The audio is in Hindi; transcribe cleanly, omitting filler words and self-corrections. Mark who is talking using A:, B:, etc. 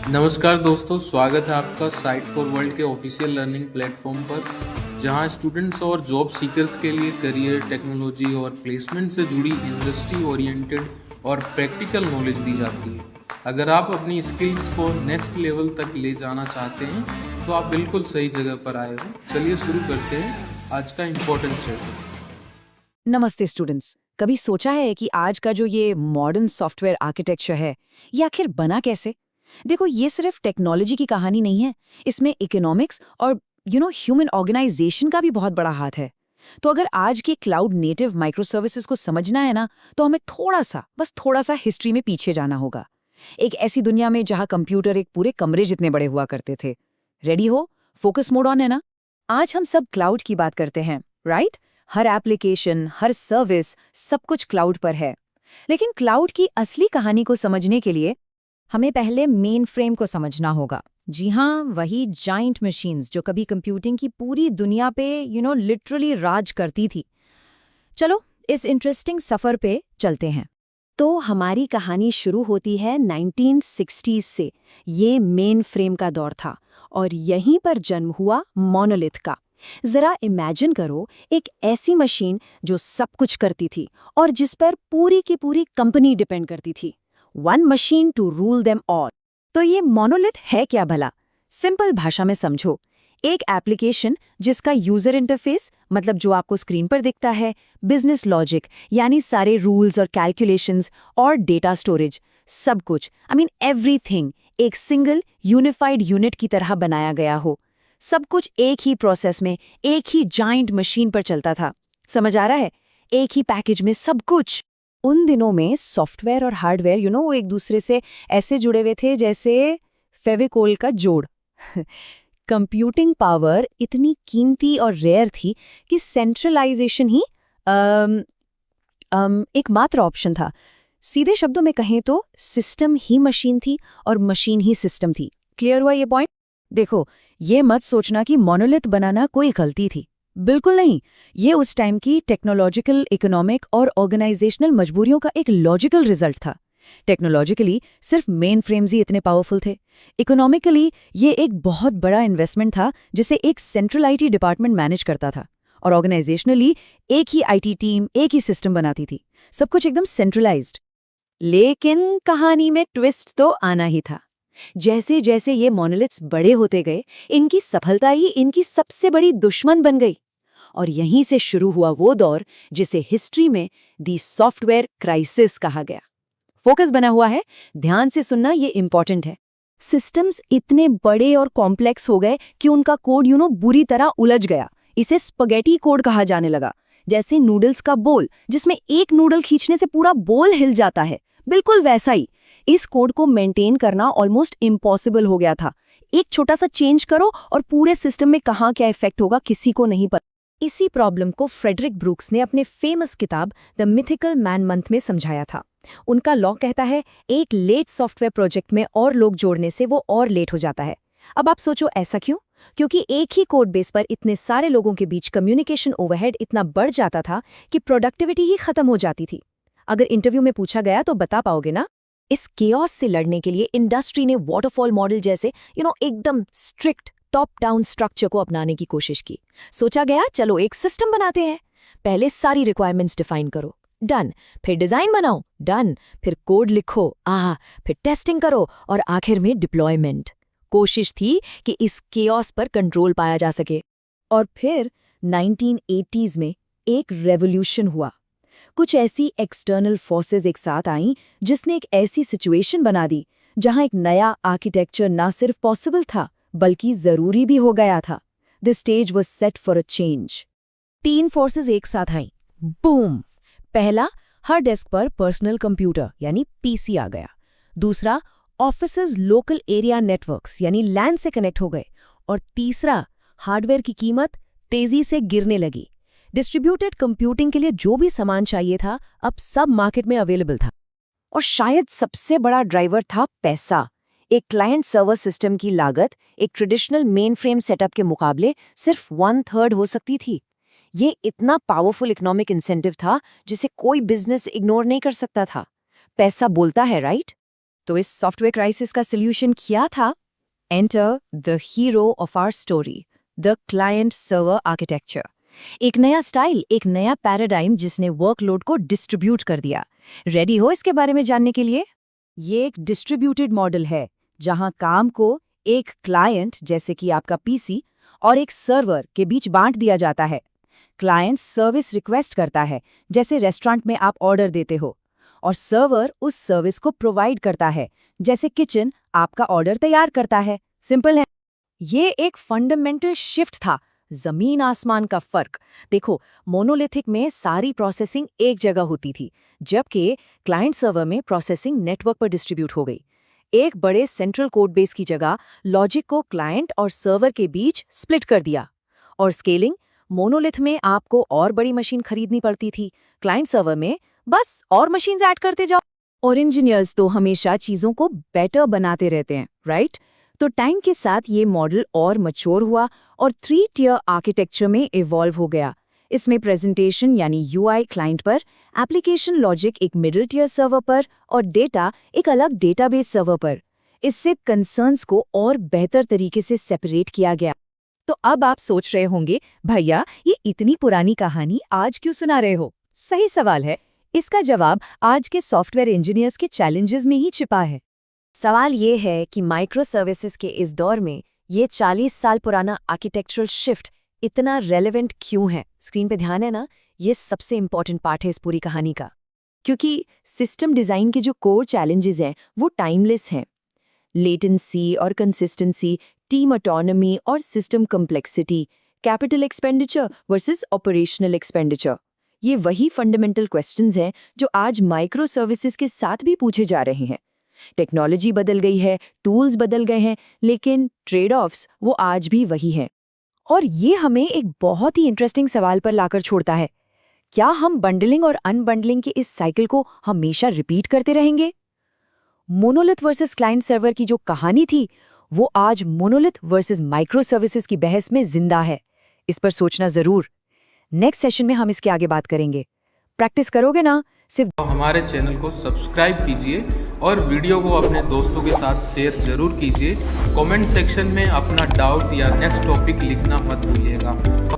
A: नमस्कार दोस्तों, स्वागत है आपका साइट फॉर वर्ल्ड के ऑफिशियल लर्निंग प्लेटफॉर्म पर, जहां स्टूडेंट्स और जॉब सीकर्स के लिए करियर, टेक्नोलॉजी और प्लेसमेंट से जुड़ी इंडस्ट्री ओरिएंटेड और प्रैक्टिकल नॉलेज दी जाती है। अगर आप अपनी स्किल्स को नेक्स्ट लेवल तक ले जाना चाहते हैं तो आप बिल्कुल सही जगह पर आए हो। चलिए शुरू करते हैं आज का इम्पोर्टेंट सेशन।
B: नमस्ते स्टूडेंट्स। कभी सोचा है कि आज का जो ये मॉडर्न सॉफ्टवेयर आर्किटेक्चर है, ये आखिर बना कैसे? देखो, ये सिर्फ टेक्नोलॉजी की कहानी नहीं है, इसमें इकोनॉमिक्स और ह्यूमन ऑर्गेनाइजेशन का भी बहुत बड़ा हाथ है। तो अगर आज के क्लाउड नेटिव माइक्रो सर्विसेज को समझना है ना, तो हमें बस थोड़ा सा हिस्ट्री में पीछे जाना होगा। एक ऐसी दुनिया में जहां कंप्यूटर एक पूरे कमरे जितने बड़े हुआ करते थे। रेडी हो? फोकस मोड ऑन है ना? आज हम सब क्लाउड की बात करते हैं, राइट? हर एप्लीकेशन, हर सर्विस, सब कुछ क्लाउड पर है। लेकिन क्लाउड की असली कहानी को समझने के लिए हमें पहले मेन फ्रेम को समझना होगा। जी हाँ, वही जाइंट मशीन्स जो कभी कंप्यूटिंग की पूरी दुनिया पे लिटरली राज करती थी। चलो इस इंटरेस्टिंग सफर पे चलते हैं। तो हमारी कहानी शुरू होती है 1960s से। ये मेन फ्रेम का दौर था और यहीं पर जन्म हुआ मोनोलिथ का। जरा इमेजिन करो, एक ऐसी मशीन जो सब कुछ करती थी और जिस पर पूरी की पूरी कंपनी डिपेंड करती थी। One machine to rule them all. तो ये मोनोलिथ है क्या भला? सिंपल भाषा में समझो, एक एप्लीकेशन जिसका यूजर इंटरफेस, मतलब जो आपको स्क्रीन पर दिखता है, बिजनेस लॉजिक यानी सारे रूल्स और कैलकुलेशंस और डेटा स्टोरेज, सब कुछ, एवरीथिंग एक सिंगल यूनिफाइड यूनिट की तरह बनाया गया हो। सब कुछ एक ही प्रोसेस में, एक ही जाइंट मशीन पर चलता था। समझ आ रहा है? एक ही पैकेज में सब कुछ। उन दिनों में सॉफ्टवेयर और हार्डवेयर वो एक दूसरे से ऐसे जुड़े हुए थे जैसे फेविकोल का जोड़। कंप्यूटिंग पावर इतनी कीमती और रेयर थी कि सेंट्रलाइजेशन ही एकमात्र ऑप्शन था। सीधे शब्दों में कहें तो सिस्टम ही मशीन थी और मशीन ही सिस्टम थी। क्लियर हुआ ये पॉइंट? देखो, ये मत सोचना कि मोनोलिथ बनाना कोई गलती थी। बिल्कुल नहीं। ये उस टाइम की टेक्नोलॉजिकल, इकोनॉमिक और ऑर्गेनाइजेशनल मजबूरियों का एक लॉजिकल रिजल्ट था। टेक्नोलॉजिकली सिर्फ मेन फ्रेम्स ही इतने पावरफुल थे। इकोनॉमिकली ये एक बहुत बड़ा इन्वेस्टमेंट था जिसे एक सेंट्रल आईटी डिपार्टमेंट मैनेज करता था। और ऑर्गेनाइजेशनली एक ही आईटी टीम, एक ही सिस्टम बनाती थी। सब कुछ एकदम सेंट्रलाइज्ड। लेकिन कहानी में ट्विस्ट तो आना ही था। जैसे जैसे ये मोनोलिथ्स बड़े होते गए, इनकी सफलता ही इनकी सबसे बड़ी दुश्मन बन गई। और यहीं से शुरू हुआ वो दौर जिसे हिस्ट्री में दी सॉफ्टवेयर क्राइसिस कहा गया। फोकस बना हुआ है, ध्यान से सुनना, ये इंपॉर्टेंट है। सिस्टम्स इतने बड़े और कॉम्प्लेक्स हो गए कि उनका कोड बुरी तरह उलझ गया। इसे स्पगेटी कोड कहा जाने लगा। जैसे नूडल्स का बोल, जिसमें एक नूडल खींचने से पूरा बोल हिल जाता है, बिल्कुल वैसा ही इस कोड को मेंटेन करना ऑलमोस्ट इम्पॉसिबल हो गया था। एक छोटा सा चेंज करो और पूरे सिस्टम में कहाँ क्या इफेक्ट होगा किसी को नहीं पता। इसी प्रॉब्लम को फ्रेडरिक ब्रूक्स ने अपने फेमस किताब द मिथिकल मैन मंथ में समझाया था। उनका लॉ कहता है, एक लेट सॉफ्टवेयर प्रोजेक्ट में और लोग जोड़ने से वो और लेट हो जाता है। अब आप सोचो, ऐसा क्यों? क्योंकि एक ही कोड बेस पर इतने सारे लोगों के बीच कम्युनिकेशन ओवरहेड इतना बढ़ जाता था कि प्रोडक्टिविटी ही खत्म हो जाती थी। अगर इंटरव्यू में पूछा गया तो बता पाओगे ना? इस केओस से लड़ने के लिए इंडस्ट्री ने वाटरफॉल मॉडल जैसे एकदम स्ट्रिक्ट टॉप डाउन स्ट्रक्चर को अपनाने की कोशिश की। सोचा गया, चलो एक सिस्टम बनाते हैं। पहले सारी रिक्वायरमेंट्स डिफाइन करो, डन। फिर डिजाइन बनाओ, डन। फिर कोड लिखो, फिर टेस्टिंग करो और आखिर में डिप्लॉयमेंट। कोशिश थी कि इस केओस पर कंट्रोल पाया जा सके। और फिर 1980s में एक रेवोल्यूशन हुआ। कुछ ऐसी एक्सटर्नल फोर्सेस एक साथ आईं जिसने एक ऐसी सिचुएशन बना दी जहां एक नया आर्किटेक्चर ना सिर्फ पॉसिबल था बल्कि जरूरी भी हो गया था। The stage was set for a change. 3 forces एक साथ आईं। बूम! पहला, हर डेस्क पर पर्सनल कंप्यूटर यानी पीसी आ गया। दूसरा, ऑफिसेज लोकल एरिया नेटवर्क्स यानी लैन से कनेक्ट हो गए। और तीसरा, हार्डवेयर की कीमत तेजी से गिरने लगी। डिस्ट्रीब्यूटेड कंप्यूटिंग के लिए जो भी सामान चाहिए था, अब सब मार्केट में अवेलेबल था। और शायद सबसे बड़ा ड्राइवर था पैसा। एक क्लाइंट सर्वर सिस्टम की लागत एक ट्रेडिशनल मेन फ्रेम सेटअप के मुकाबले सिर्फ 1/3 हो सकती थी। ये इतना पावरफुल इकोनॉमिक इंसेंटिव था जिसे कोई बिजनेस इग्नोर नहीं कर सकता था। पैसा बोलता है, राइट? तो इस सॉफ्टवेयर क्राइसिस का सॉल्यूशन क्या था? Enter the hero of our story, the client server architecture. एक नया स्टाइल, एक नया पैराडाइम जिसने वर्कलोड को डिस्ट्रीब्यूट कर दिया। रेडी हो इसके बारे में जानने के लिए? ये एक डिस्ट्रीब्यूटेड मॉडल है जहां काम को एक क्लाइंट जैसे कि आपका पीसी और एक सर्वर के बीच बांट दिया जाता है। क्लाइंट सर्विस रिक्वेस्ट करता है, जैसे रेस्टोरेंट में आप ऑर्डर देते हो, और सर्वर उस सर्विस को प्रोवाइड करता है, जैसे किचन आपका ऑर्डर तैयार करता है। सिंपल है। ये एक फंडामेंटल शिफ्ट था, जमीन आसमान का फर्क। देखो, मोनोलिथिक में सारी प्रोसेसिंग एक जगह होती थी, जबकि क्लाइंट सर्वर में प्रोसेसिंग नेटवर्क पर डिस्ट्रीब्यूट हो गई। एक बड़े सेंट्रल कोड बेस की जगह लॉजिक को क्लाइंट और सर्वर के बीच स्प्लिट कर दिया। और स्केलिंग, मोनोलिथ में आपको और बड़ी मशीन खरीदनी पड़ती थी, क्लाइंट सर्वर में बस और मशीन्स ऐड करते जाओ। और इंजीनियर्स तो हमेशा चीजों को बेटर बनाते रहते हैं, राइट? तो टाइम के साथ ये मॉडल और मैच्योर हुआ और 3 टियर आर्किटेक्चर में इवॉल्व हो गया। इसमें प्रेजेंटेशन यानी यूआई क्लाइंट पर, एप्लीकेशन लॉजिक एक मिडिल टियर सर्वर पर और डेटा एक अलग डेटाबेस सर्वर पर। इससे कंसर्न्स को और बेहतर तरीके से सेपरेट किया गया। तो अब आप सोच रहे होंगे, भैया ये इतनी पुरानी कहानी आज क्यों सुना रहे हो? सही सवाल है। इसका जवाब आज के सॉफ्टवेयर इंजीनियर्स के चैलेंजेस में ही छिपा है। सवाल ये है कि माइक्रो सर्विसेज के इस दौर में ये 40 साल पुराना आर्किटेक्चरल शिफ्ट इतना रेलेवेंट क्यों है? स्क्रीन पे ध्यान है ना, ये सबसे इंपॉर्टेंट पार्ट है इस पूरी कहानी का। क्योंकि सिस्टम डिजाइन के जो कोर चैलेंजेस हैं वो टाइमलेस हैं। लेटेंसी और कंसिस्टेंसी, टीम ऑटोनॉमी और system complexity, capital expenditure versus operational expenditure, ये वही फंडामेंटल क्वेश्चंस हैं जो आज माइक्रो सर्विसेज के साथ भी पूछे जा रहे हैं। टेक्नोलॉजी बदल गई है, टूल्स बदल गए हैं, लेकिन ट्रेड ऑफ्स वो आज भी वही हैं। और ये हमें एक बहुत ही इंटरेस्टिंग सवाल पर लाकर छोड़ता है। क्या हम बंडलिंग और अनबंडलिंग के इस साइकिल को हमेशा रिपीट करते रहेंगे? मोनोलिथ वर्सेस क्लाइंट सर्वर की जो कहानी थी, वो आज मोनोलिथ वर्सेस माइक्रो सर्विसेज की बहस में जिंदा है। इस पर सोचना जरूर। नेक्स्ट सेशन में हम इसके आगे बात करेंगे। प्रैक्टिस करोगे ना? सिर्फ
A: हमारे चैनल को सब्सक्राइब कीजिए और वीडियो को अपने दोस्तों के साथ शेयर जरूर कीजिए। कमेंट सेक्शन में अपना डाउट या नेक्स्ट टॉपिक लिखना मत भूलिएगा।